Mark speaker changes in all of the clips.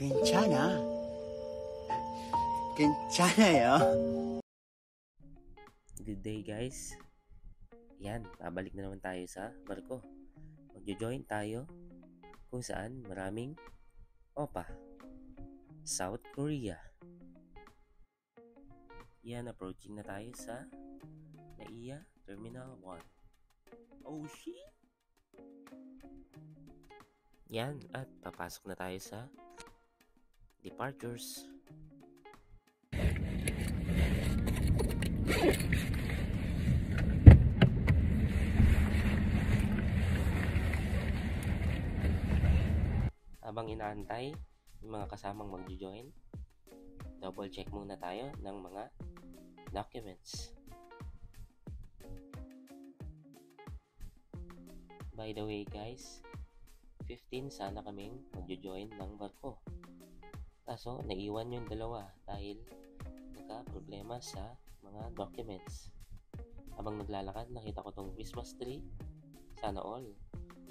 Speaker 1: 괜찮아. 괜찮아요.
Speaker 2: Good day guys. Yan, pabalik na naman tayo sa barko. Magjo-join tayo kung saan maraming OPA. South Korea. Yan, approaching na tayo sa NAIA Terminal 1. Oh shit! Yan, at papasok na tayo sa departures. Habang inaantay yung mga kasamang magjo-join, double check muna tayo ng mga documents. By the way guys, 15 sana kaming magjo-join ng barko. Kaso naiwan yung dalawa dahil nagka-problema sa mga documents. Habang naglalakad, nakita ko tong Christmas tree. Sana all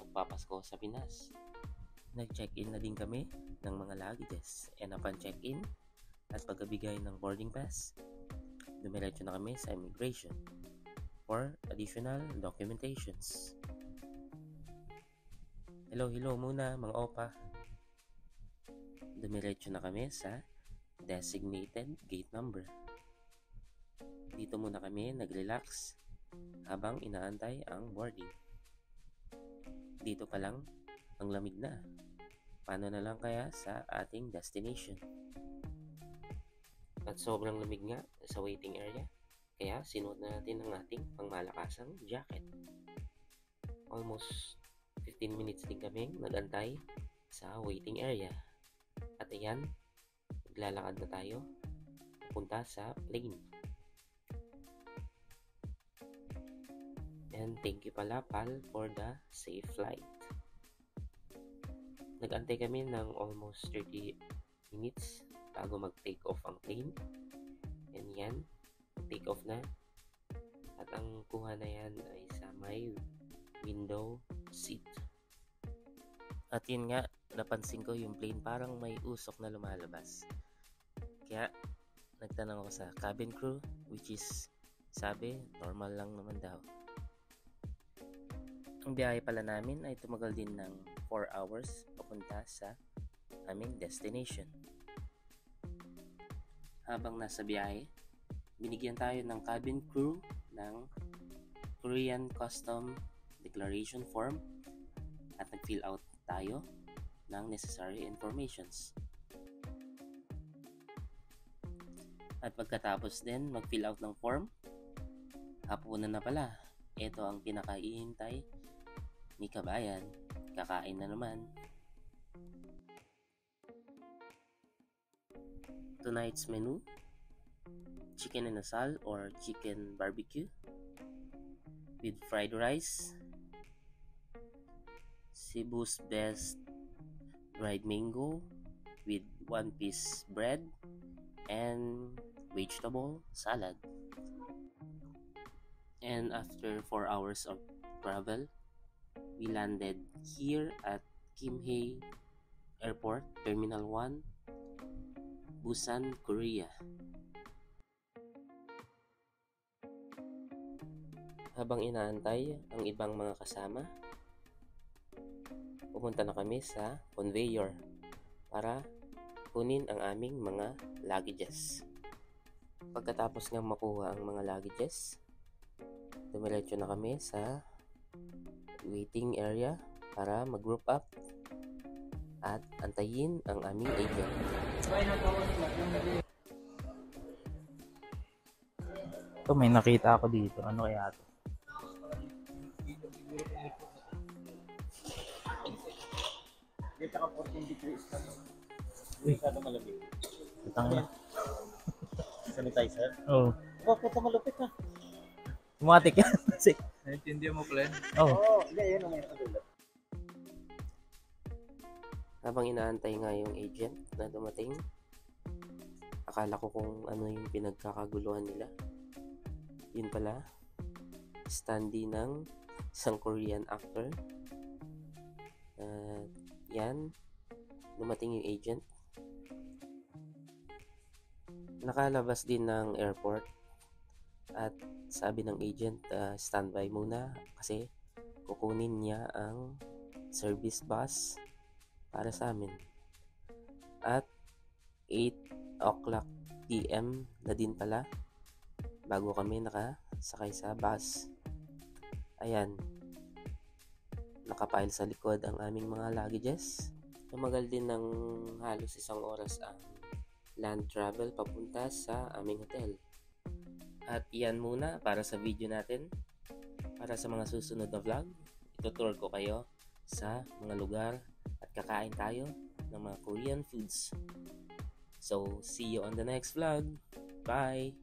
Speaker 2: magpapasko sa Pinas. Nag-check-in na din kami ng mga luggages, and upon check-in at pagkabigay ng boarding pass, dumiretso na kami sa immigration for additional documentations. Hello muna mga OPA. Dumiretso na kami sa designated gate number. Dito muna kami nag-relax habang inaantay ang boarding. Dito pa lang ang lamig na. Paano na lang kaya sa ating destination? At sobrang lamig nga sa waiting area, kaya sinuot na natin ang ating pangmalakasang jacket. Almost 15 minutes din kaming nag-antay sa waiting area. At ayan, maglalakad na tayo punta sa plane. And thank you pala Pal for the safe flight. Nag-antay kami ng almost 30 minutes bago mag-take off ang plane. And yan, take off na. At ang kuha na yan ay sa may window seat. At yun nga, napansin ko yung plane parang may usok na lumalabas. Kaya nagtanong ako sa cabin crew, which is sabi, normal lang naman daw. Ang biyahe pala namin ay tumagal din ng 4 hours papunta sa aming destination. Habang nasa biyahe, binigyan tayo ng cabin crew ng Korean Custom Declaration Form at nag-fill out tayo ng necessary informations. At pagkatapos din mag-fill out ng form, hapunan na pala. Ito ang pinakaihintay ni kabayan. Kakain na naman. Tonight's menu: chicken inasal or chicken barbecue with fried rice, Cebu's best dried mango with 1-piece bread, and vegetable salad. And after 4 hours of travel, we landed here at Kimhae Airport, Terminal 1, Busan, Korea. Habang inaantay ang ibang mga kasama, pumunta na kami sa conveyor para kunin ang aming mga luggages. Pagkatapos nga makuha ang mga luggages, dumiretso na kami sa waiting area para mag-group up at antayin ang aming agent.
Speaker 3: Ito, may nakita ako dito. Ano kaya ito?
Speaker 4: Dito ka 14 degrees na to.
Speaker 3: Uy,
Speaker 4: Masyado malamig.
Speaker 3: utang na.
Speaker 4: Sanitizer?
Speaker 3: Oo.
Speaker 4: Oh, puta malupit ha.
Speaker 3: Tumatik yan.
Speaker 4: Naintindihan mo, Glenn?
Speaker 3: Oo.
Speaker 4: Oo, hindi, yan ang mayroon.
Speaker 2: Habang inaantay nga yung agent na dumating, akala ko kung ano yung pinagkakaguluhan nila. Yun pala, standee ng isang Korean actor. Yan, dumating yung agent. Nakalabas din ng airport at sabi ng agent, standby muna kasi kukunin niya ang service bus para sa amin. At 8 o'clock PM na din pala bago kami nakasakay sa bus. Ayan, nakapile sa likod ang aming mga luggages. Tumagal din ng halos 1 oras ang land travel papunta sa aming hotel. At yan muna para sa video natin. Para sa mga susunod na vlog, itutour ko kayo sa mga lugar at kakain tayo ng mga Korean foods. So, see you on the next vlog. Bye!